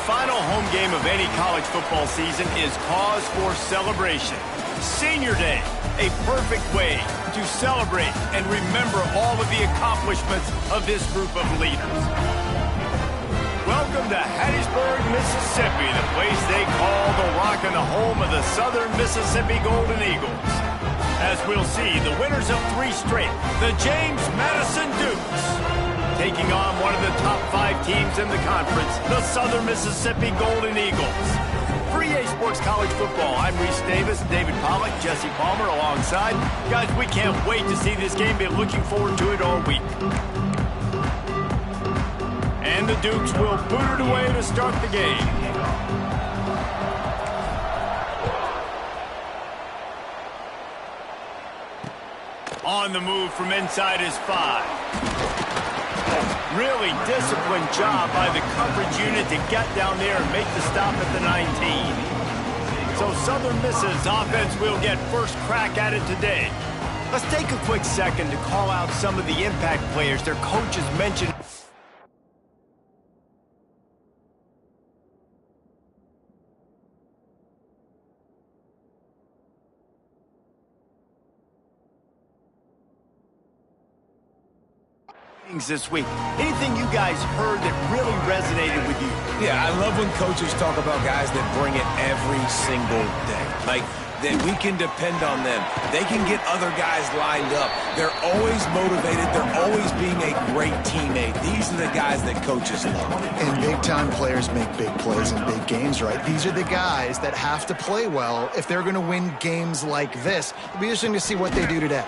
final home game of any college football season is cause for celebration. Senior Day, a perfect way to celebrate and remember all of the accomplishments of this group of leaders. Welcome to Hattiesburg, Mississippi, the place they call the Rock and the home of the Southern Mississippi Golden Eagles. As we'll see, the winners of 3 straight, the James Madison Dukes, taking on one of the top 5 teams in the conference, the Southern Mississippi Golden Eagles. For EA Sports College Football, I'm Reese Davis, David Pollack, Jesse Palmer alongside. Guys, we can't wait to see this game. Been looking forward to it all week. And the Dukes will boot it away to start the game. On the move from inside his 5. Really disciplined job by the coverage unit to get down there and make the stop at the 19. So Southern Miss's offense will get first crack at it today. Let's take a quick second to call out some of the impact players their coaches mentioned. This week. Anything you guys heard that really resonated with you? Yeah, I love when coaches talk about guys that bring it every single day. Like, that we can depend on them. They can get other guys lined up. They're always motivated. They're always being a great teammate. These are the guys that coaches love. And big-time players make big plays in big games, right? These are the guys that have to play well if they're going to win games like this. It'll be interesting to see what they do today.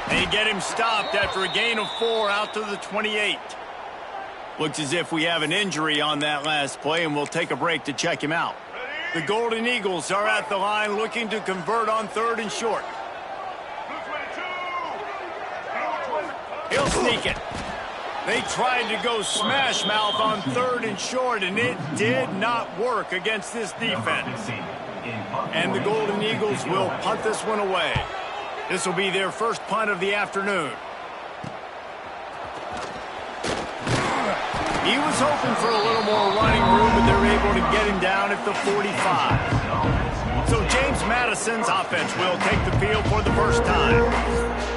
They get him stopped after a gain of 4 out to the 28. Looks as if we have an injury on that last play, and we'll take a break to check him out. The Golden Eagles are at the line looking to convert on 3rd and short. He'll sneak it. They tried to go smash mouth on 3rd and short, and it did not work against this defense. And the Golden Eagles will punt this one away. This will be their first punt of the afternoon. He was hoping for a little more running room, but they're able to get him down at the 45. So James Madison's offense will take the field for the first time.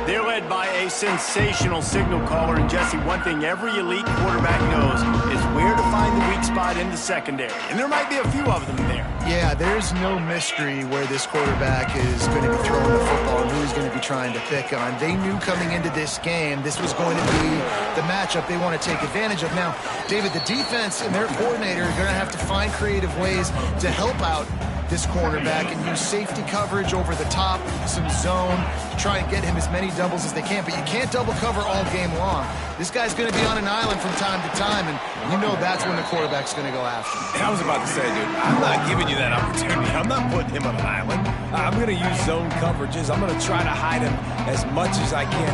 They're led by a sensational signal caller. And, Jesse, one thing every elite quarterback knows is where to find the weak spot in the secondary. And there might be a few of them there. Yeah, there's no mystery where this quarterback is going to be throwing the football and who he's going to be trying to pick on. They knew coming into this game this was going to be the matchup they want to take advantage of. Now, David, the defense and their coordinator are going to have to find creative ways to help out this cornerback and use safety coverage over the top, some zone, to try and get him as many doubles as they can. But you can't double cover all game long. This guy's going to be on an island from time to time, and you know that's when the quarterback's going to go after him. I was about to say, dude, I'm not giving you that opportunity. I'm not putting him on an island. I'm going to use zone coverages. I'm going to try to hide him as much as I can.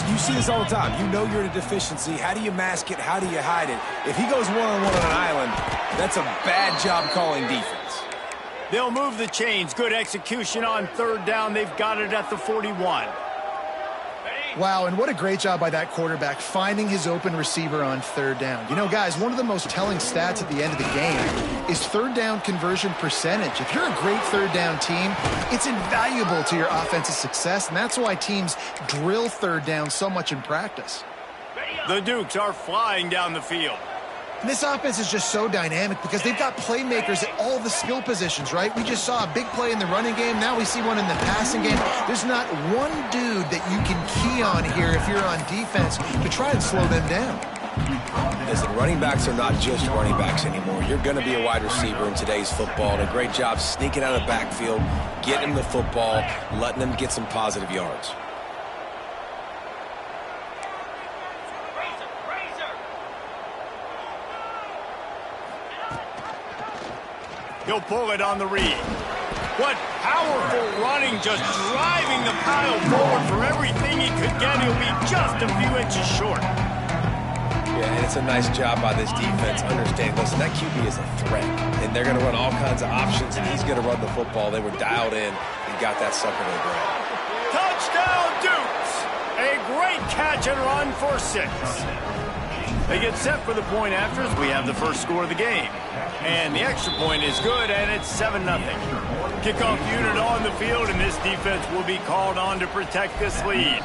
You see this all the time. You know you're in a deficiency. How do you mask it? How do you hide it? If he goes one-on-one on an island, that's a bad job calling defense. They'll move the chains. Good execution on 3rd down. They've got it at the 41. Wow, and what a great job by that quarterback finding his open receiver on 3rd down. You know, guys, one of the most telling stats at the end of the game is 3rd down conversion percentage. If you're a great 3rd down team, it's invaluable to your offensive success, and that's why teams drill 3rd down so much in practice. The Dukes are flying down the field. And this offense is just so dynamic because they've got playmakers at all the skill positions, right? We just saw a big play in the running game. Now we see one in the passing game. There's not one dude that you can key on here if you're on defense to try and slow them down. Listen, running backs are not just running backs anymore. You're going to be a wide receiver in today's football. And a great job sneaking out of the backfield, getting the football, letting them get some positive yards. He'll pull it on the read. What powerful running, just driving the pile forward for everything he could get. He'll be just a few inches short. Yeah, and it's a nice job by this defense. Understand, listen, that QB is a threat, and they're going to run all kinds of options, and he's going to run the football. They were dialed in and got that sucker to the ground. Touchdown, Dukes! A great catch and run for 6. They get set for the point after as we have the first score of the game. And the extra point is good, and it's 7-0. Kickoff unit on the field, and this defense will be called on to protect this lead.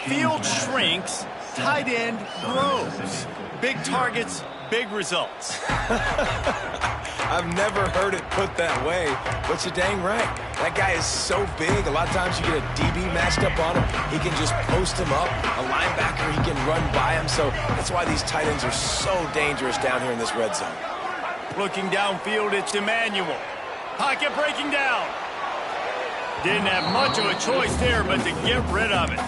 Field shrinks, tight end grows. Big targets, big results. I've never heard it put that way, but you're dang right. That guy is so big, a lot of times you get a DB matched up on him. He can just post him up. A linebacker, he can run by him. So that's why these tight ends are so dangerous down here in this red zone. Looking downfield, it's Emmanuel. Pocket breaking down. Didn't have much of a choice there, but to get rid of it.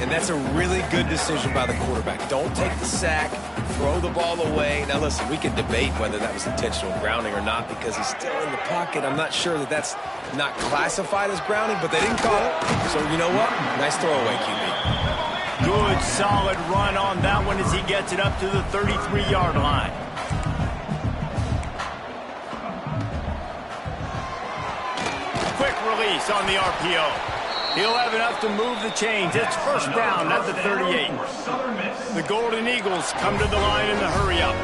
And that's a really good decision by the quarterback. Don't take the sack, throw the ball away. Now listen, we can debate whether that was intentional grounding or not because he's still in the pocket. I'm not sure that that's not classified as grounding, but they didn't call it. So you know what? Nice throwaway, QB. Good, solid run on that one as he gets it up to the 33-yard line. Quick release on the RPO. He'll have enough to move the chains. It's first down at the 38. The Golden Eagles come to the line in the hurry-up.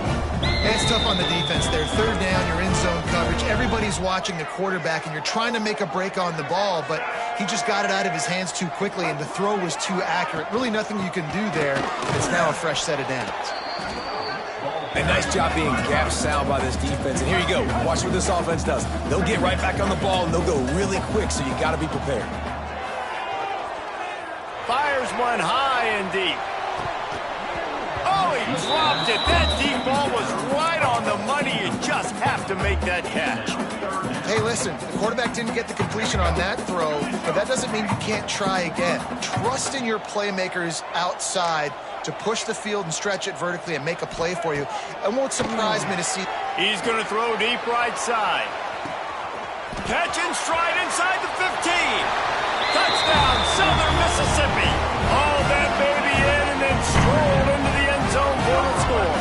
It's tough on the defense there. Third down, you're in zone coverage. Everybody's watching the quarterback, and you're trying to make a break on the ball, but he just got it out of his hands too quickly, and the throw was too accurate. Really nothing you can do there. It's now a fresh set of downs. A nice job being gap sound by this defense. And here you go. Watch what this offense does. They'll get right back on the ball, and they'll go really quick, so you got to be prepared. Fires one high and deep. Oh, he dropped it. That deep ball was right on the money. You just have to make that catch. Hey, listen, the quarterback didn't get the completion on that throw, but that doesn't mean you can't try again. Trust in your playmakers outside to push the field and stretch it vertically and make a play for you. It won't surprise me to see. He's going to throw deep right side. Catch and stride inside the 15. Touchdown, Southern Mississippi. All that baby in and then stroll into the end zone for the score.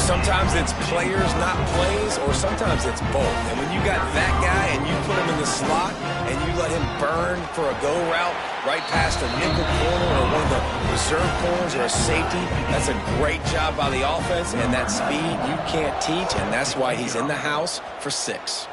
Sometimes it's players, not plays, or sometimes it's both. And when you got that guy and you put him in the slot and you let him burn for a go route right past a nickel corner or one of the reserve corners or a safety, that's a great job by the offense, and that speed you can't teach, and that's why he's in the house for 6.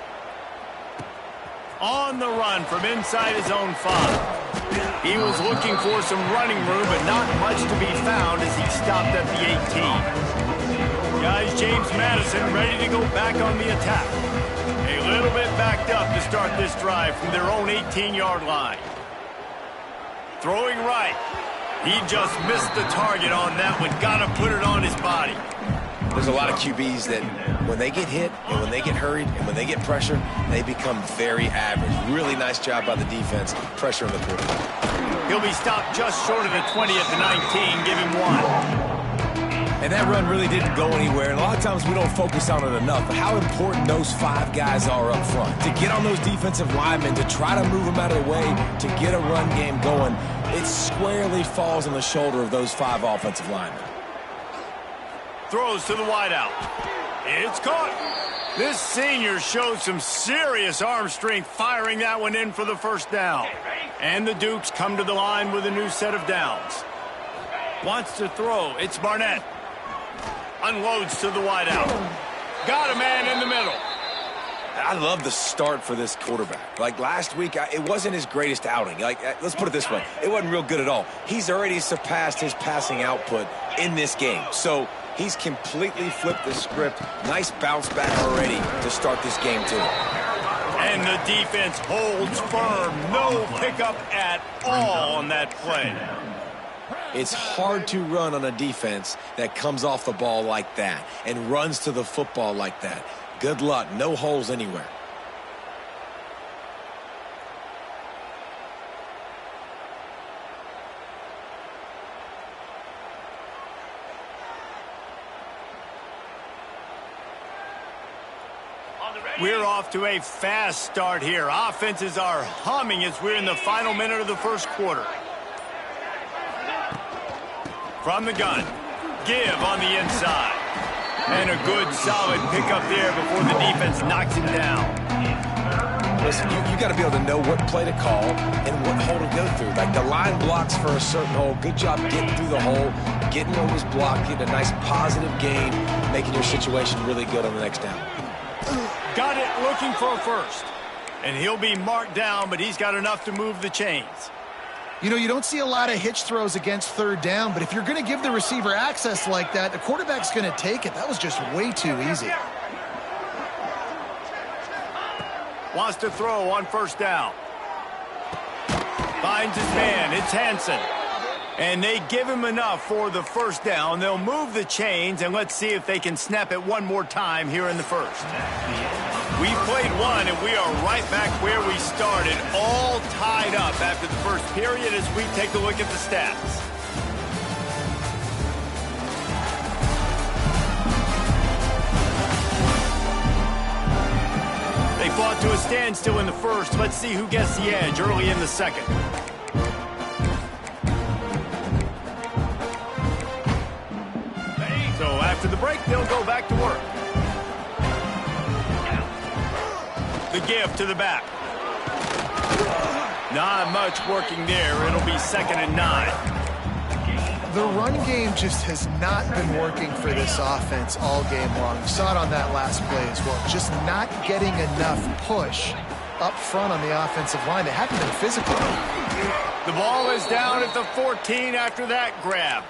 On the run from inside his own 5. He was looking for some running room, but not much to be found as he stopped at the 18. Guys, James Madison ready to go back on the attack. A little bit backed up to start this drive from their own 18-yard line. Throwing right. He just missed the target on that one. Got to put it on his body. There's a lot of QBs that when they get hit and when they get hurried and when they get pressured, they become very average. Really nice job by the defense, pressuring the quarterback. He'll be stopped just short of the 20 at the 19. Give him 1. And that run really didn't go anywhere. And a lot of times we don't focus on it enough. But how important those 5 guys are up front. To get on those defensive linemen, to try to move them out of the way, to get a run game going, it squarely falls on the shoulder of those 5 offensive linemen. Throws to the wideout. It's caught. This senior showed some serious arm strength firing that one in for the first down. And the Dukes come to the line with a new set of downs. Wants to throw. It's Barnett. Unloads to the wideout. Got a man in the middle. I love the start for this quarterback. Like last week, it wasn't his greatest outing. Like, let's put it this way. It wasn't real good at all. He's already surpassed his passing output in this game. So he's completely flipped the script. Nice bounce back already to start this game, too. And the defense holds firm. No pickup at all on that play. It's hard to run on a defense that comes off the ball like that and runs to the football like that. Good luck. No holes anywhere. We're off to a fast start here. Offenses are humming as we're in the final minute of the first quarter. From the gun, give on the inside. And a good, solid pickup there before the defense knocks him down. Listen, you got to be able to know what play to call and what hole to go through. Like the line blocks for a certain hole. Good job getting through the hole, getting what was blocked, getting a nice positive gain, making your situation really good on the next down. Got it, looking for a first. And he'll be marked down, but he's got enough to move the chains. You know, you don't see a lot of hitch throws against third down, but if you're going to give the receiver access like that, the quarterback's going to take it. That was just way too easy. Wants to throw on first down. Finds his man. It's Hansen. And they give him enough for the first down. They'll move the chains, and let's see if they can snap it one more time here in the first. We played one, and we are right back where we started, all tied up after the first period as we take a look at the stats. They fought to a standstill in the first. Let's see who gets the edge early in the second. So after the break, they'll go back to work. The give to the back. Not much working there. It'll be 2nd and 9. The run game just has not been working for this offense all game long. You saw it on that last play as well. Just not getting enough push up front on the offensive line. They haven't been physical. The ball is down at the 14 after that grab.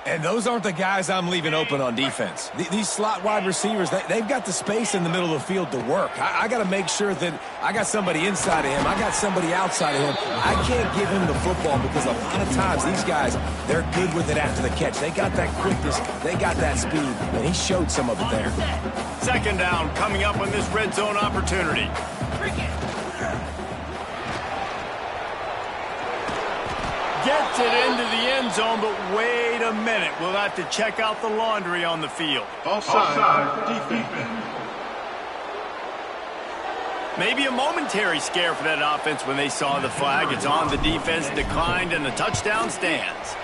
And those aren't the guys I'm leaving open on defense. These slot wide receivers, they've got the space in the middle of the field to work. I got to make sure that I got somebody inside of him. I got somebody outside of him. I can't give him the football because a lot of times these guys, they're good with it after the catch. They got that quickness. They got that speed. And he showed some of it there. 2nd down coming up on this red zone opportunity. Gets it into the end zone, but wait a minute. We'll have to check out the laundry on the field. Offside, defense. Maybe a momentary scare for that offense when they saw the flag. It's on, the defense declined, and the touchdown stands.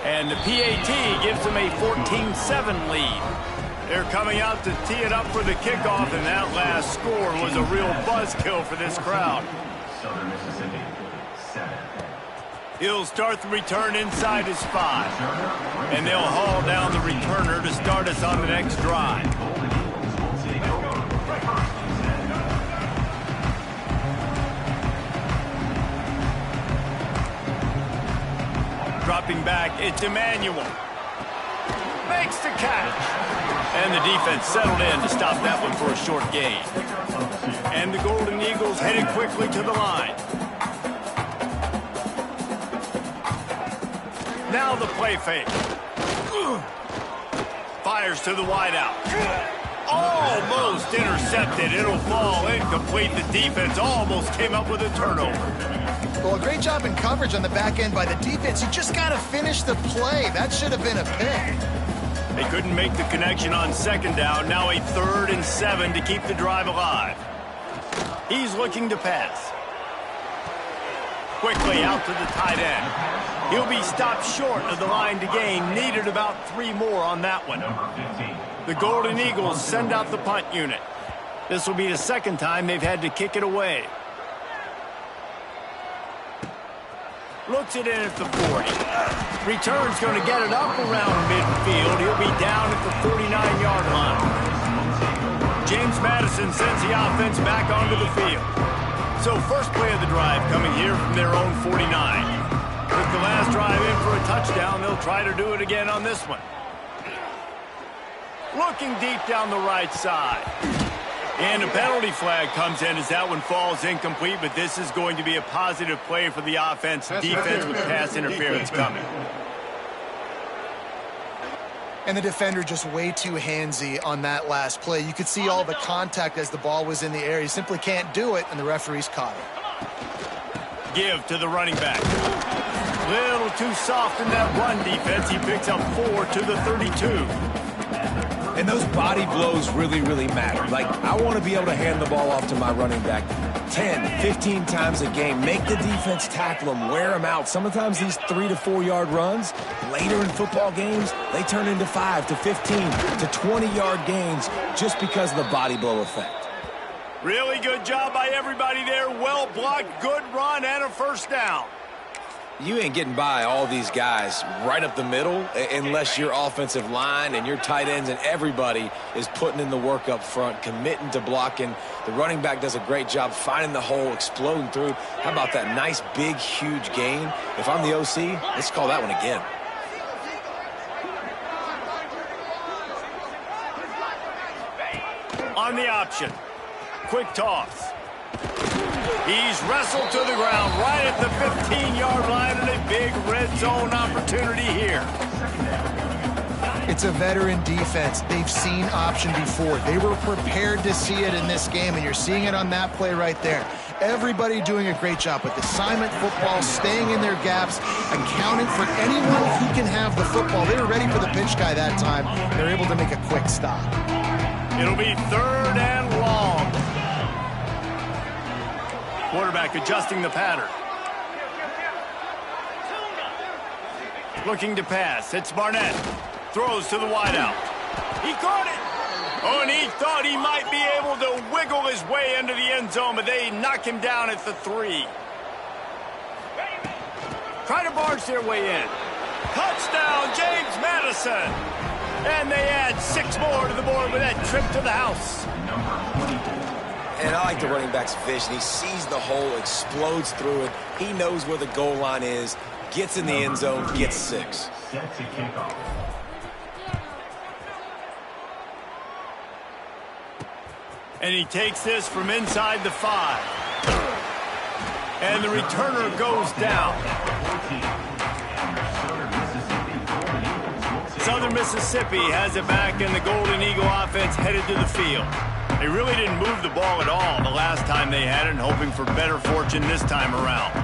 And the PAT gives them a 14-7 lead. They're coming out to tee it up for the kickoff, and that last score was a real buzzkill for this crowd. Southern Mississippi, 7. He'll start the return inside his 5. And they'll haul down the returner to start us on the next drive. Dropping back, it's Emmanuel. Makes the catch. And the defense settled in to stop that one for a short gain. And the Golden Eagles headed quickly to the line. Now the play fake. Fires to the wideout. Almost intercepted. It'll fall incomplete. The defense almost came up with a turnover. Well, a great job in coverage on the back end by the defense. You just got to finish the play. That should have been a pick. They couldn't make the connection on 2nd down. Now a 3rd and 7 to keep the drive alive. He's looking to pass. Quickly out to the tight end. He'll be stopped short of the line to gain. Needed about 3 more on that one. The Golden Eagles send out the punt unit. This will be the 2nd time they've had to kick it away. Looks it in at the 40. Return's going to get it up around midfield. He'll be down at the 49-yard line. James Madison sends the offense back onto the field. So first play of the drive coming here from their own 49. With the last drive in for a touchdown, they'll try to do it again on this one. Looking deep down the right side. And a penalty flag comes in as that one falls incomplete, but this is going to be a positive play for the offense. Defense with pass interference coming. And the defender just way too handsy on that last play. You could see all the contact as the ball was in the air. He simply can't do it, and the referees caught it. Give to the running back. Little too soft in that run defense. He picks up 4 to the 32. And those body blows really, really matter. Like, I want to be able to hand the ball off to my running back 10, 15 times a game. Make the defense tackle them, wear them out. Sometimes these 3 to 4 yard runs, later in football games, they turn into 5 to 15 to 20-yard gains just because of the body blow effect. Really good job by everybody there. Well blocked, good run, and a first down. You ain't getting by all these guys right up the middle unless your offensive line and your tight ends and everybody is putting in the work up front, committing to blocking. The running back does a great job finding the hole, exploding through. How about that nice, big, huge gain? If I'm the OC, let's call that one again. On the option. Quick toss. He's wrestled to the ground right at the 15-yard line and a big red zone opportunity here. It's a veteran defense. They've seen option before. They were prepared to see it in this game, and you're seeing it on that play right there. Everybody doing a great job with assignment football, staying in their gaps, accounting for anyone who can have the football. They were ready for the pitch guy that time. They're able to make a quick stop. It'll be 3rd and long. Quarterback adjusting the pattern. Looking to pass. It's Barnett. Throws to the wideout. He caught it. Oh, and he thought he might be able to wiggle his way into the end zone, but they knock him down at the 3. Try to barge their way in. Touchdown, James Madison. And they add 6 more to the board with that trip to the house. And I like the running back's vision. He sees the hole, explodes through it. He knows where the goal line is, gets in the end zone, gets 6. Set to kickoff. And he takes this from inside the 5. And the returner goes down. Southern Mississippi has it back, and the Golden Eagle offense headed to the field. They really didn't move the ball at all the last time they had it, hoping for better fortune this time around.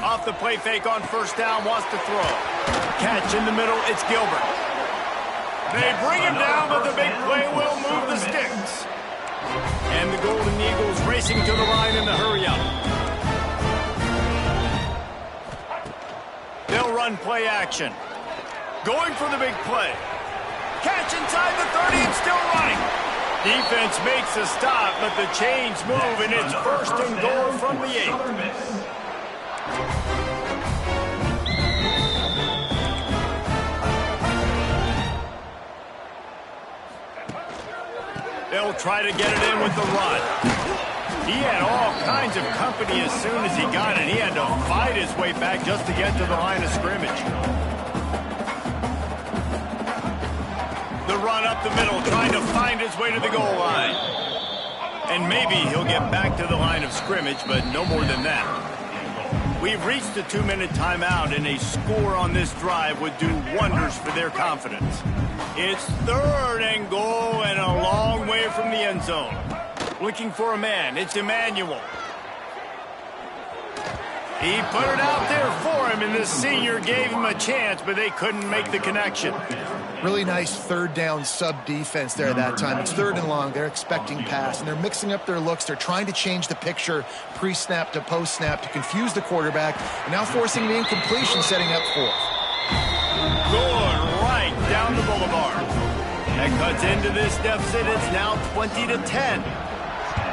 Off the play fake on 1st down, wants to throw. Catch in the middle, it's Gilbert. They bring him down, but the big play will move the sticks. And the Golden Eagles racing to the line in the hurry-up. They'll run play action. Going for the big play. Catch inside the 30 and still running. Defense makes a stop, but the chains move, and it's 1st and goal from the 8. They'll try to get it in with the run. He had all kinds of company as soon as he got it. He had to fight his way back just to get to the line of scrimmage. The run up the middle, trying to find his way to the goal line. And maybe he'll get back to the line of scrimmage, but no more than that. We've reached the 2-minute timeout, and a score on this drive would do wonders for their confidence. It's 3rd and goal and a long way from the end zone. Looking for a man. It's Emmanuel. He put it out there for him, and the senior gave him a chance, but they couldn't make the connection. Really nice 3rd down sub-defense there that time. It's 3rd and long. They're expecting pass, and they're mixing up their looks. They're trying to change the picture pre-snap to post-snap to confuse the quarterback, and now forcing the incompletion, setting up 4th. Good right down the boulevard. That cuts into this deficit. It's now 20-10.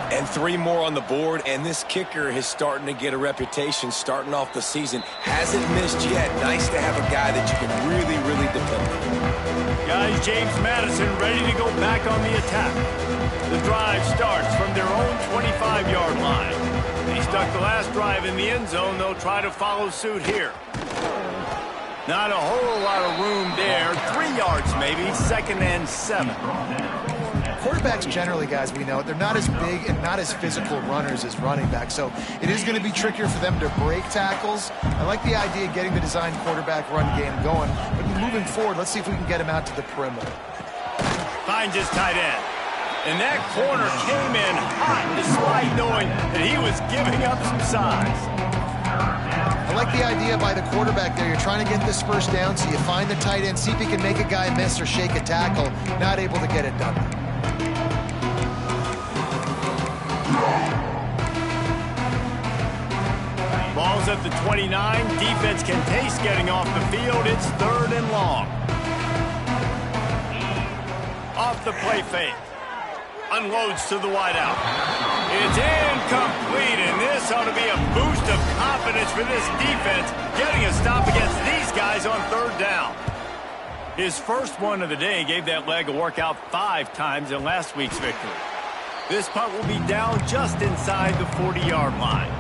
And 3 more on the board, and this kicker is starting to get a reputation starting off the season. Hasn't missed yet. Nice to have a guy that you can really, really depend on. Guys, James Madison ready to go back on the attack. The drive starts from their own 25-yard line. They stuck the last drive in the end zone. They'll try to follow suit here. Not a whole lot of room there. 3 yards maybe, 2nd and 7. Quarterbacks generally, guys, we know, they're not as big and not as physical runners as running backs, so it is going to be trickier for them to break tackles. I like the idea of getting the design quarterback run game going, but moving forward, let's see if we can get him out to the perimeter. Finds his tight end. And that corner came in hot despite knowing that he was giving up some size. I like the idea by the quarterback there. You're trying to get this first down, so you find the tight end, see if he can make a guy miss or shake a tackle. Not able to get it done. Ball's at the 29. Defense can taste getting off the field. It's 3rd and long. Off the play fake. Unloads to the wideout. It's incomplete, and this ought to be a boost of confidence confidence for this defense, getting a stop against these guys on third down. His first one of the day gave that leg a workout 5 times in last week's victory. This punt will be down just inside the 40-yard line.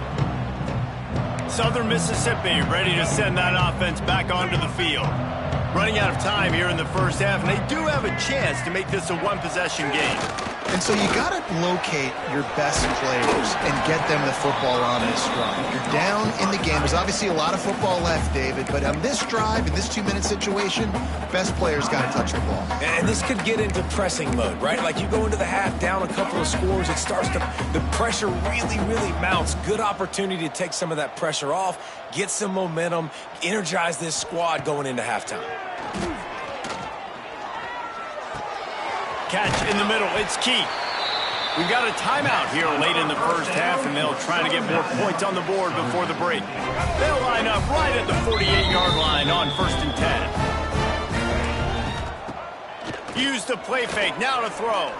Southern Mississippi ready to send that offense back onto the field. Running out of time here in the first half, and they do have a chance to make this a one-possession game. And so you got to locate your best players and get them the football on this drive. You're down in the game. There's obviously a lot of football left, David, but on this drive, in this 2-minute situation, best players got to touch the ball. And this could get into pressing mode, right? Like you go into the half down a couple of scores, it starts to, the pressure really mounts. Good opportunity to take some of that pressure off, get some momentum, energize this squad going into halftime. Catch in the middle, it's key. We've got a timeout here late in the first half, and they'll try to get more points on the board before the break. They'll line up right at the 48-yard line on 1st and 10. Use the play fake, now to throw.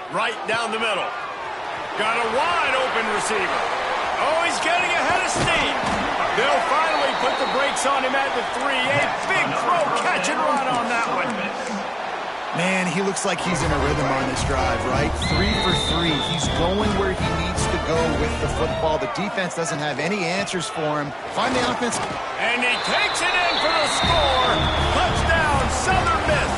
Right down the middle. Got a wide open receiver. Oh, he's getting ahead of steam. They'll finally put the brakes on him at the 3. A big throw, catch and run on that one. Man, he looks like he's in a rhythm on this drive, right? 3 for 3. He's going where he needs to go with the football. The defense doesn't have any answers for him. Find the offense. And he takes it in for the score. Touchdown, Southern Miss.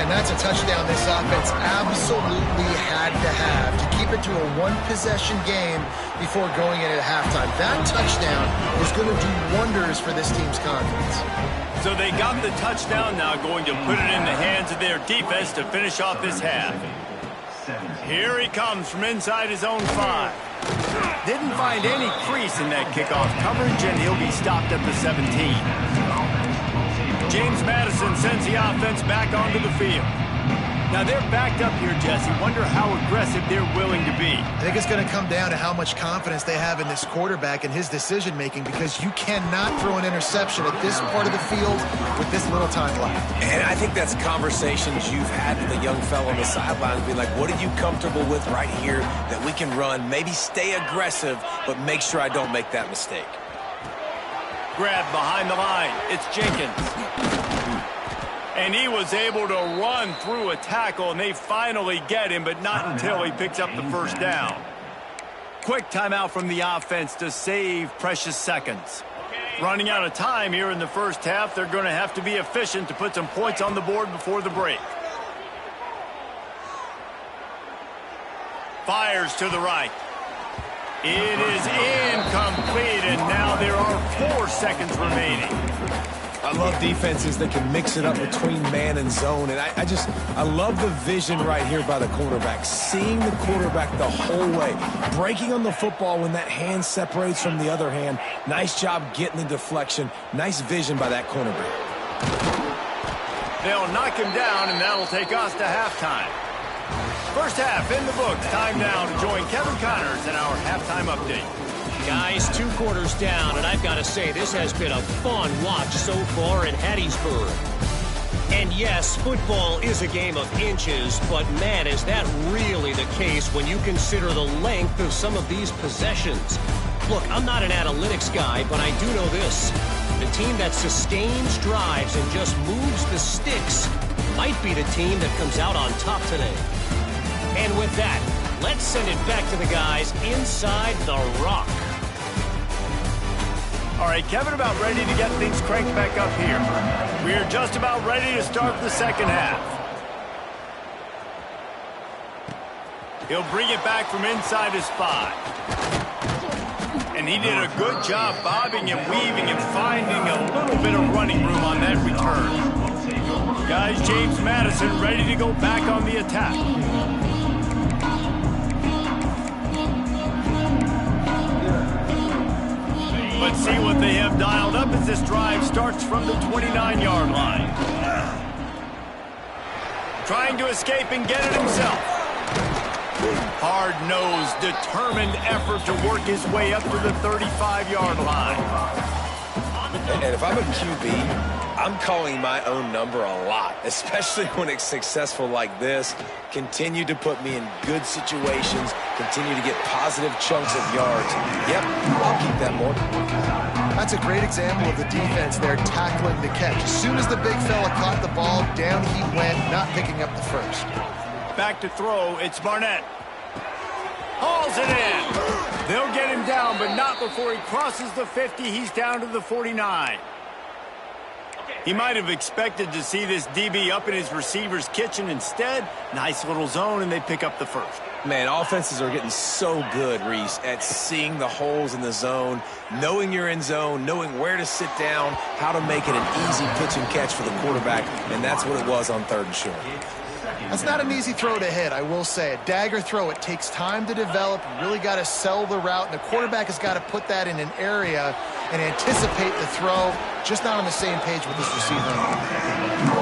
And that's a touchdown this offense absolutely had to have to keep it to a one-possession game before going in at halftime. That touchdown is going to do wonders for this team's confidence. So they got the touchdown, now going to put it in the hands of their defense to finish off this half. Here he comes from inside his own 5. Didn't find any crease in that kickoff coverage, and he'll be stopped at the 17. James Madison sends the offense back onto the field. Now they're backed up here, Jesse. Wonder how aggressive they're willing to be. I think it's going to come down to how much confidence they have in this quarterback and his decision-making, because you cannot throw an interception at this part of the field with this little time left. And I think that's conversations you've had with a young fellow on the sidelines, being like, what are you comfortable with right here that we can run? Maybe stay aggressive, but make sure I don't make that mistake. Grab behind the line. It's Jenkins. And he was able to run through a tackle, and they finally get him, but not until he picks up the first down. Quick timeout from the offense to save precious seconds. Running out of time here in the first half, they're going to have to be efficient to put some points on the board before the break. Fires to the right. It is incomplete, and now there are 4 seconds remaining. I love defenses that can mix it up between man and zone, and I love the vision right here by the quarterback, seeing the quarterback the whole way, breaking on the football when that hand separates from the other hand. Nice job getting the deflection. Nice vision by that cornerback. They'll knock him down, and that'll take us to halftime. First half in the books. Time now to join Kevin Connors in our halftime update. Guys, 2 quarters down, and I've got to say, this has been a fun watch so far in Hattiesburg. And yes, football is a game of inches, but man, is that really the case when you consider the length of some of these possessions. Look, I'm not an analytics guy, but I do know this. The team that sustains drives and just moves the sticks might be the team that comes out on top today. And with that, let's send it back to the guys inside the rock. All right, Kevin, about ready to get things cranked back up here. We're just about ready to start the second half. He'll bring it back from inside his 5. And he did a good job bobbing and weaving and finding a little bit of running room on that return. Guys, James Madison ready to go back on the attack. Let's see what they have dialed up as this drive starts from the 29-yard line. Trying to escape and get it himself. Hard-nosed, determined effort to work his way up to the 35-yard line. And if I'm a QB, I'm calling my own number a lot, especially when it's successful like this. Continue to put me in good situations. Continue to get positive chunks of yards. Yep, I'll keep that more. That's a great example of the defense there tackling the catch. As soon as the big fella caught the ball, down he went, not picking up the first. Back to throw, it's Barnett. Hauls it in. They'll get him down, but not before he crosses the 50. He's down to the 49. He might have expected to see this DB up in his receiver's kitchen. Instead, nice little zone, and they pick up the first. Man, offenses are getting so good, Reese, at seeing the holes in the zone, knowing you're in zone, knowing where to sit down, how to make it an easy pitch and catch for the quarterback, and that's what it was on 3rd and short. That's not an easy throw to hit, I will say. A dagger throw, it takes time to develop. You really got to sell the route, and the quarterback has got to put that in an area and anticipate the throw. Just not on the same page with this receiver.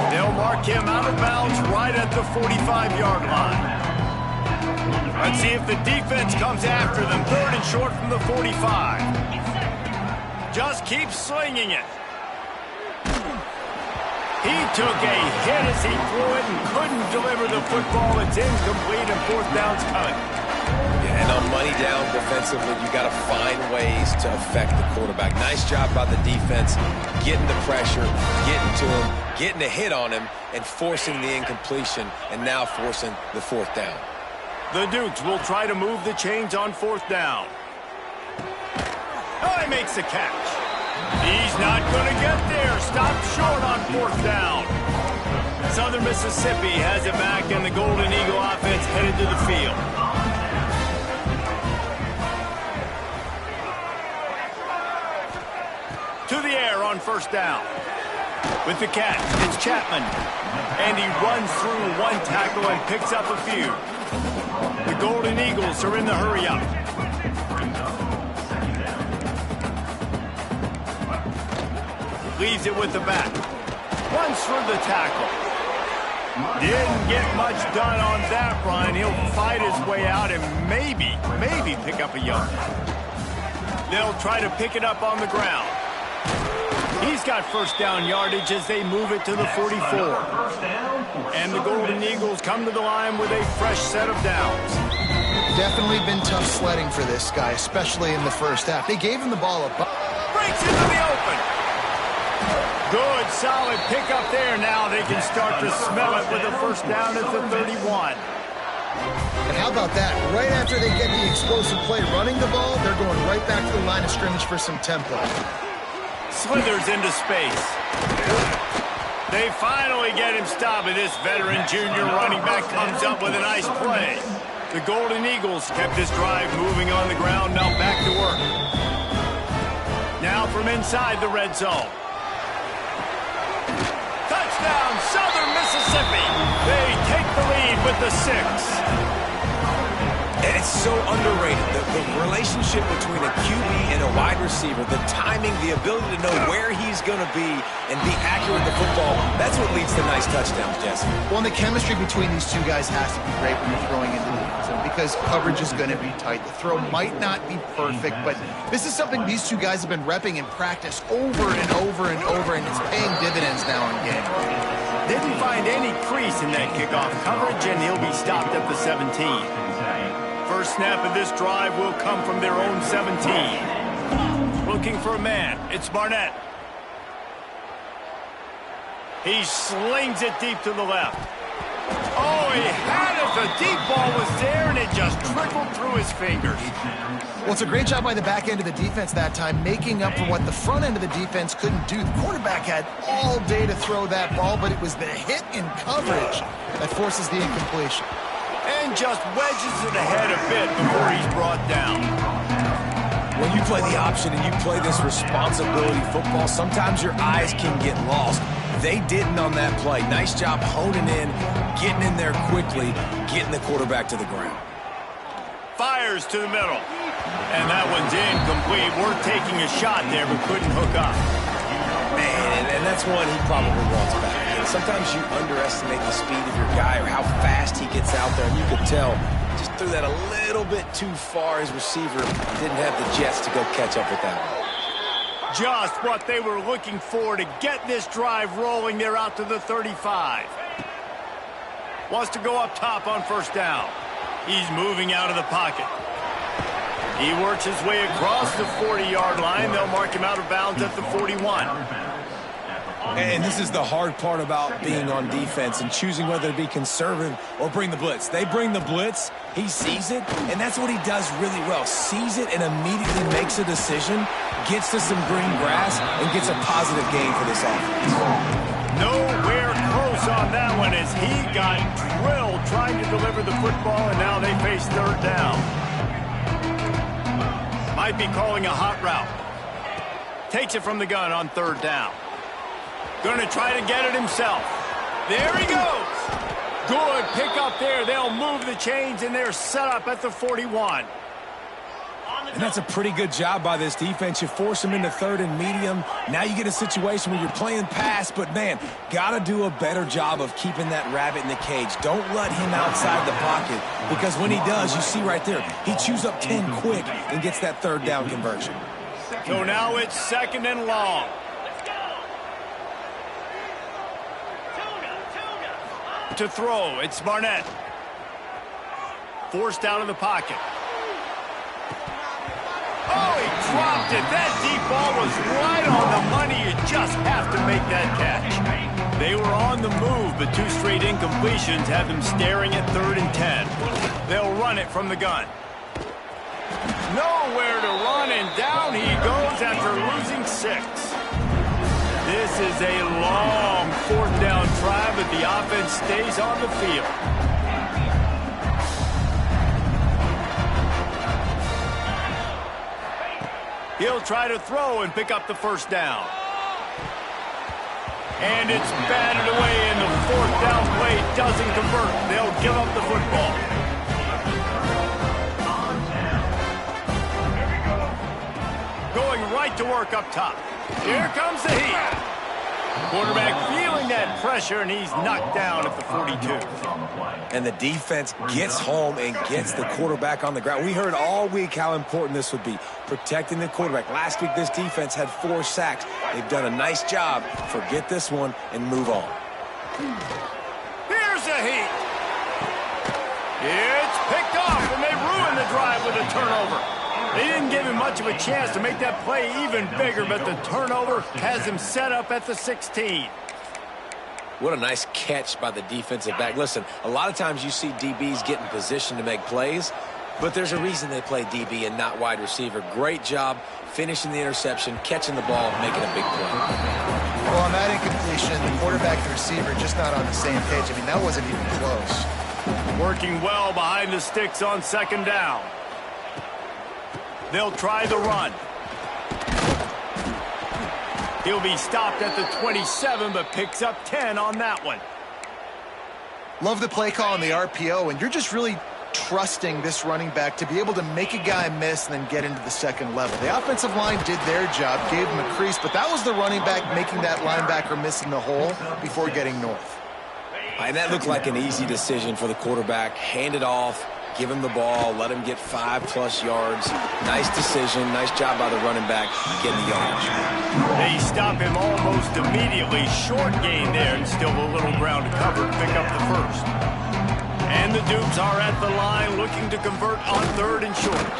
They'll mark him out of bounds right at the 45-yard line. Let's see if the defense comes after them. 3rd and short from the 45. Just keep slinging it. He took a hit as he threw it and couldn't deliver the football. It's incomplete and 4th down's coming. Yeah, and on money down defensively, you got to find ways to affect the quarterback. Nice job by the defense, getting the pressure, getting to him, getting a hit on him, and forcing the incompletion, and now forcing the 4th down. The Dukes will try to move the chains on 4th down. Oh, he makes the catch. He's not going to get there. Stopped short on 4th down. Southern Mississippi has it back, and the Golden Eagle offense headed to the field. To the air on 1st down. With the catch, it's Chapman. And he runs through one tackle and picks up a few. The Golden Eagles are in the hurry-up. Leaves it with the back. Runs through the tackle. Didn't get much done on that run. He'll fight his way out and maybe pick up a yard. They'll try to pick it up on the ground. He's got 1st down yardage as they move it to the 44. And the Golden Eagles come to the line with a fresh set of downs. Definitely been tough sledding for this guy, especially in the first half. They gave him the ball a breaks into the open. Good, solid pickup there. Now they can start to smell it with a 1st down at the 31. And how about that? Right after they get the explosive play running the ball, they're going right back to the line of scrimmage for some tempo. Slithers into space. They finally get him stopped, and this veteran junior running back comes up with a nice play. The Golden Eagles kept this drive moving on the ground. Now back to work. Now from inside the red zone. Touchdown, Southern Mississippi. They take the lead with the 6. And it's so underrated. The relationship between a QB and a wide receiver, the timing, the ability to know where he's going to be and be accurate with the football, that's what leads to nice touchdowns, Jesse. Well, and the chemistry between these two guys has to be great when you're throwing into the zone because coverage is going to be tight. The throw might not be perfect, but this is something these two guys have been repping in practice over and over and over, and it's paying dividends now in game. Didn't find any crease in that kickoff coverage, and he'll be stopped at the 17. First snap of this drive will come from their own 17. Looking for a man. It's Barnett. He slings it deep to the left. Oh, he had it. The deep ball was there, and it just trickled through his fingers. Well, it's a great job by the back end of the defense that time, making up for what the front end of the defense couldn't do. The quarterback had all day to throw that ball, but it was the hit in coverage that forces the incompletion. And just wedges it ahead a bit before he's brought down. When you play the option and you play this responsibility football, sometimes your eyes can get lost. They didn't on that play. Nice job honing in, getting in there quickly, getting the quarterback to the ground. Fires to the middle. And that one's incomplete. Worth taking a shot there, but couldn't hook up. Man, and that's one he probably wants back. And sometimes you underestimate the speed of your guy or how fast he gets out there, and you could tell just threw that a little bit too far. His receiver didn't have the jets to go catch up with that one. Just what they were looking for to get this drive rolling there out to the 35. Wants to go up top on first down. He's moving out of the pocket. He works his way across the 40-yard line. They'll mark him out of bounds at the 41. And this is the hard part about being on defense and choosing whether to be conservative or bring the blitz. They bring the blitz, he sees it, and that's what he does really well. Sees it and immediately makes a decision, gets to some green grass, and gets a positive gain for this offense. Nowhere close on that one as he got drilled trying to deliver the football, and now they face third down. Might be calling a hot route. Takes it from the gun on third down. Going to try to get it himself. There he goes. Good pick up there. They'll move the chains, and they're set up at the 41. And that's a pretty good job by this defense. You force them into third and medium. Now you get a situation where you're playing pass, but, man, got to do a better job of keeping that rabbit in the cage. Don't let him outside the pocket, because when he does, you see right there, he chews up 10 quick and gets that third down conversion. So now it's second and long. To throw, it's Barnett. Forced out of the pocket. Oh, he dropped it. That deep ball was right on the money. You just have to make that catch. They were on the move, but two straight incompletions have them staring at third and 10. They'll run it from the gun. Nowhere to run, and down he goes after losing 6. This is a long fourth down try, but the offense stays on the field. He'll try to throw and pick up the first down. And it's batted away, and the fourth down play doesn't convert. They'll give up the football. Going right to work up top. Here comes the heat. Quarterback feeling that pressure, and he's knocked down at the 42. And the defense gets home and gets the quarterback on the ground. We heard all week how important this would be, protecting the quarterback. Last week, this defense had 4 sacks. They've done a nice job. Forget this one and move on. Here's the heat. It's picked off, and they ruin the drive with a turnover. They didn't give him much of a chance to make that play even bigger, but the turnover has him set up at the 16. What a nice catch by the defensive back. Listen, a lot of times you see DBs get in position to make plays, but there's a reason they play DB and not wide receiver. Great job finishing the interception, catching the ball, and making a big play. Well, on that incompletion, the quarterback and the receiver just not on the same page. I mean, that wasn't even close. Working well behind the sticks on second down. They'll try the run. He'll be stopped at the 27, but picks up 10 on that one. Love the play call on the RPO, and you're just really trusting this running back to be able to make a guy miss and then get into the second level. The offensive line did their job, gave him a crease, but that was the running back making that linebacker miss in the hole before getting north. And that looked like an easy decision for the quarterback. Hand it off, give him the ball, let him get 5+ yards. Nice decision, nice job by the running back getting the yardage. They stop him almost immediately. Short gain there, and still a little ground to cover to pick up the first. And the Dukes are at the line looking to convert on third and short.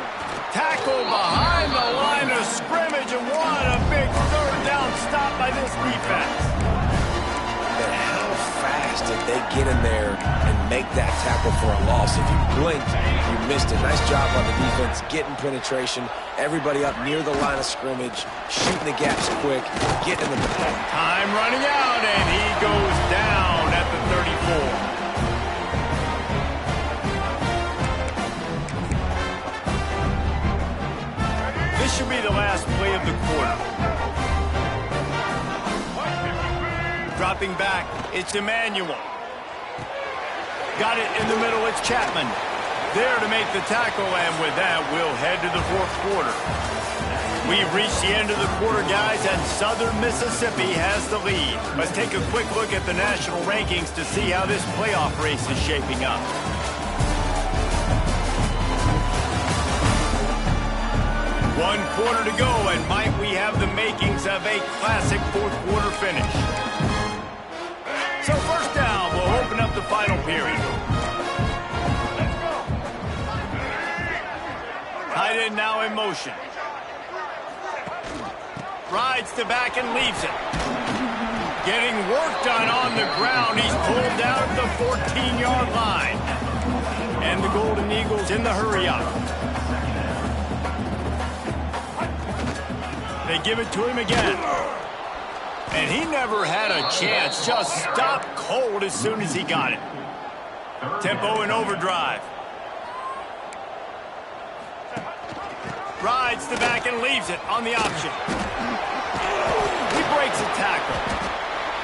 Tackle behind the line of scrimmage, and what a big third down stop by this defense. But how fast did they get in there and make that tackle for a loss? If you blinked, you missed it. Nice job on the defense, getting penetration. Everybody up near the line of scrimmage, shooting the gaps quick, getting in the ball. Time running out, and he goes down at the 34. This should be the last play of the quarter. Dropping back, it's Emmanuel. Got it in the middle, it's Chapman. There to make the tackle, and with that, we'll head to the fourth quarter. We've reached the end of the quarter, guys, and Southern Mississippi has the lead. Let's take a quick look at the national rankings to see how this playoff race is shaping up. 1 quarter to go, and might we have the makings of a classic fourth quarter finish. So first down, we'll open up the final period. Tight end now in motion. Rides to back and leaves it. Getting work done on the ground. He's pulled down at the 14-yard line. And the Golden Eagles in the hurry up. They give it to him again. And he never had a chance. Just stopped cold as soon as he got it. Tempo in overdrive. Rides the back and leaves it on the option. He breaks a tackle.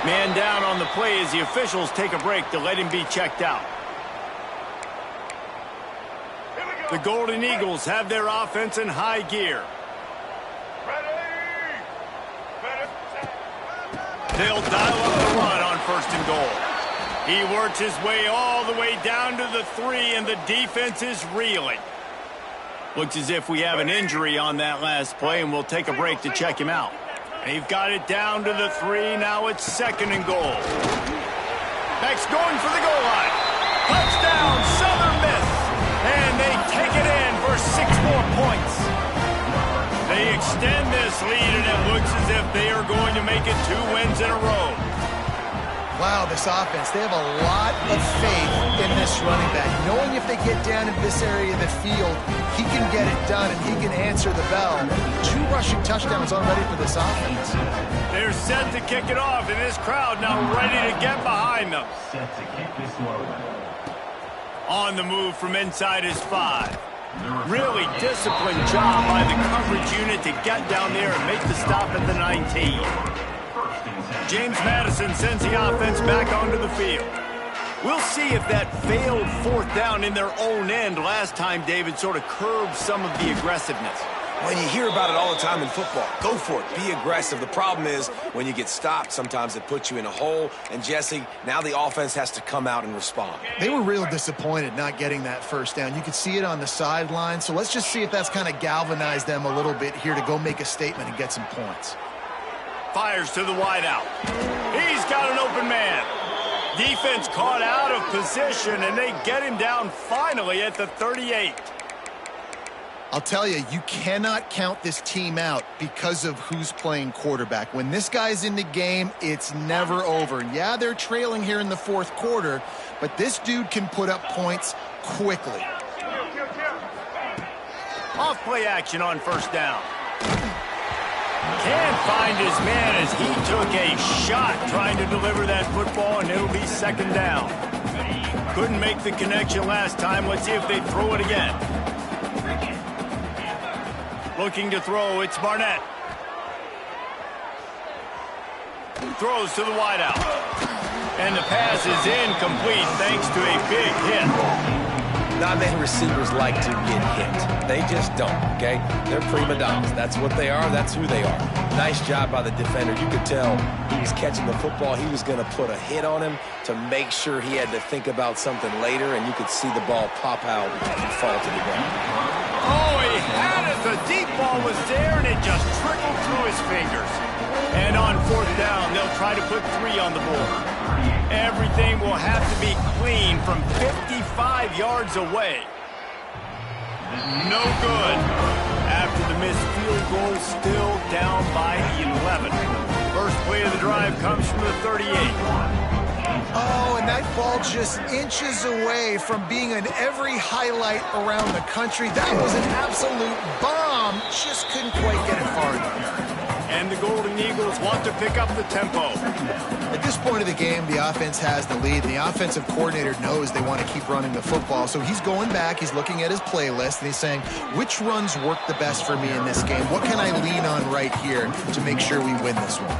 Man down on the play as the officials take a break to let him be checked out. The Golden Eagles have their offense in high gear. They'll dial up the run on 1st and goal. He works his way all the way down to the 3, and the defense is reeling. Looks as if we have an injury on that last play, and we'll take a break to check him out. They've got it down to the 3. Now it's 2nd and goal. Next, going for the goal line. Touchdown, Southern Miss. And they take it in for 6 more points. They extend this lead, and it looks as if they are going to make it 2 wins in a row. Wow, this offense, they have a lot of faith in this running back. Knowing if they get down into this area of the field, he can get it done and he can answer the bell. 2 rushing touchdowns already for this offense. They're set to kick it off, and this crowd now ready to get behind them. Set to kick this one. On the move from inside his 5. Really disciplined job by the coverage unit to get down there and make the stop at the 19. James Madison sends the offense back onto the field. We'll see if that failed 4th down in their own end last time, David, sort of curbed some of the aggressiveness. When you hear about it all the time in football, go for it. Be aggressive. The problem is when you get stopped, sometimes it puts you in a hole. And, Jesse, now the offense has to come out and respond. They were real disappointed not getting that 1st down. You could see it on the sideline. So let's just see if that's kind of galvanized them a little bit here to go make a statement and get some points. Fires to the wideout. He's got an open man. Defense caught out of position, and they get him down finally at the 38. I'll tell you, you cannot count this team out because of who's playing quarterback. When this guy's in the game, it's never over. Yeah, they're trailing here in the 4th quarter, but this dude can put up points quickly. Off play action on 1st down. Can't find his man as he took a shot trying to deliver that football, and it'll be 2nd down. Couldn't make the connection last time. Let's see if they throw it again. Looking to throw, it's Barnett. Throws to the wideout. And the pass is incomplete thanks to a big hit. Not many receivers like to get hit. They just don't, okay? They're prima donnas. That's what they are. That's who they are. Nice job by the defender. You could tell he was catching the football. He was going to put a hit on him to make sure he had to think about something later, and you could see the ball pop out and fall to the ground. Oh, he had it. The deep ball was there, and it just trickled through his fingers. And on 4th down, they'll try to put 3 on the board. Everything will have to be clean from 55 yards away. No good. After the missed field goal, still down by 11. First play of the drive comes from the 38. Oh, and that ball just inches away from being in every highlight around the country. That was an absolute bomb. Just couldn't quite get it far enough. And the Golden Eagles want to pick up the tempo. At this point of the game, the offense has the lead. The offensive coordinator knows they want to keep running the football. So he's going back, he's looking at his playlist, and he's saying, which runs work the best for me in this game? What can I lean on right here to make sure we win this one?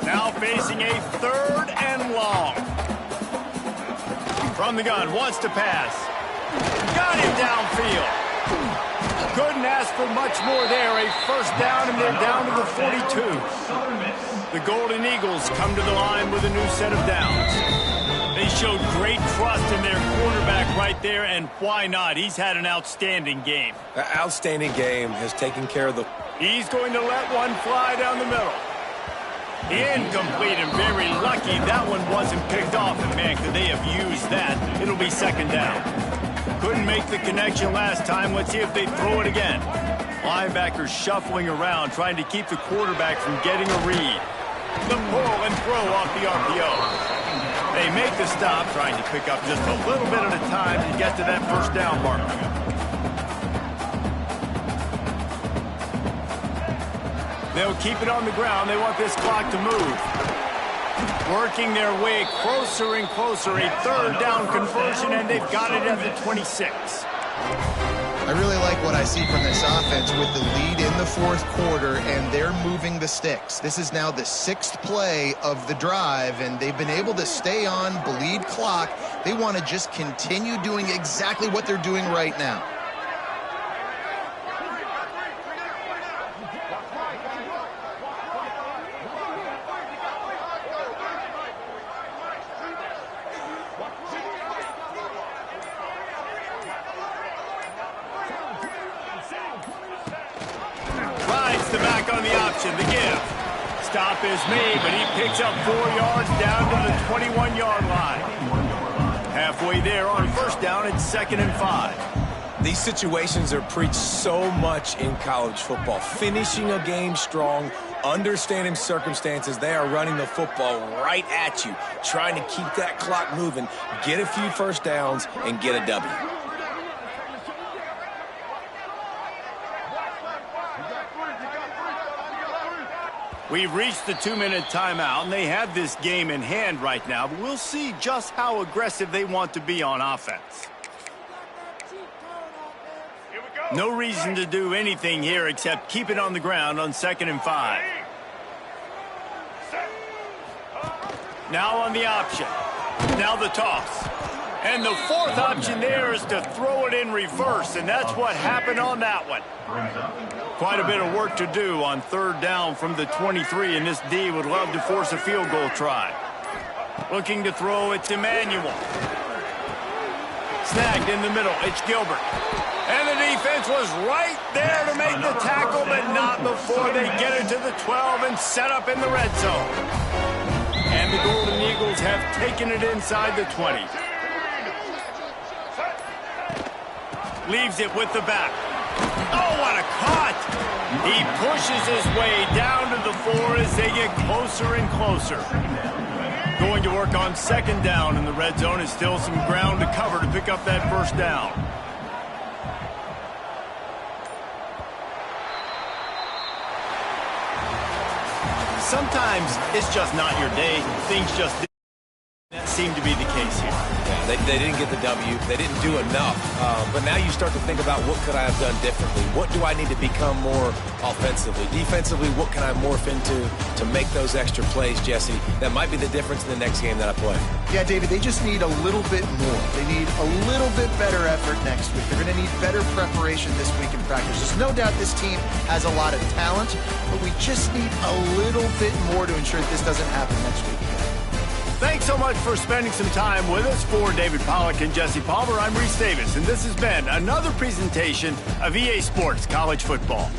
Now facing a 3rd and long. From the gun, wants to pass. Got him downfield. Couldn't ask for much more there. A 1st down, and they're down to the 42. The Golden Eagles come to the line with a new set of downs. They They showed great trust in their quarterback right there, and why not? He's had an outstanding game. An outstanding game, has taken care of the... He's going to let one fly down the middle. Incomplete, and very lucky that one wasn't picked off. And man, could they have used that? It'll be second down. Couldn't make the connection last time. Let's see if they throw it again. Linebackers shuffling around, trying to keep the quarterback from getting a read. The pull and throw off the RPO. They make the stop, trying to pick up just a little bit at a time to get to that first down mark. They'll keep it on the ground. They want this clock to move. Working their way closer and closer. A third down conversion, and they've got it at the 26. I really like what I see from this offense with the lead in the fourth quarter, and they're moving the sticks. This is now the 6th play of the drive, and they've been able to stay on, bleed clock. They want to just continue doing exactly what they're doing right now. The give. Stop is made, but he picks up 4 yards down to the 21-yard line. Halfway there on first down, it's 2nd and 5. These situations are preached so much in college football. Finishing a game strong, understanding circumstances. They are running the football right at you, trying to keep that clock moving, get a few first downs, and get a W. We've reached the 2-minute timeout, and they have this game in hand right now, but we'll see just how aggressive they want to be on offense. No reason to do anything here except keep it on the ground on 2nd and 5. Now on the option. Now the toss. And the 4th option there is to throw it in reverse, and that's what happened on that one. Quite a bit of work to do on 3rd down from the 23, and this D would love to force a field goal try. Looking to throw it to Manuel. Snagged in the middle, it's Gilbert. And the defense was right there to make the tackle, but not before they get it to the 12 and set up in the red zone. And the Golden Eagles have taken it inside the 20. Leaves it with the back. Oh, what a cut! He pushes his way down to the 4 as they get closer and closer. Going to work on 2nd down in the red zone is still some ground to cover to pick up that first down. Sometimes it's just not your day. Things just didn't seem to be the case here. Yeah, they didn't get the W. They didn't do enough. But now you start to think about what could I have done differently? What do I need to become more offensively? Defensively, what can I morph into to make those extra plays, Jesse? That might be the difference in the next game that I play. Yeah, David, they just need a little bit more. They need a little bit better effort next week. They're going to need better preparation this week in practice. There's no doubt this team has a lot of talent, but we just need a little bit more to ensure that this doesn't happen next week. Thanks so much for spending some time with us. For David Pollack and Jesse Palmer, I'm Reese Davis, and this has been another presentation of EA Sports College Football.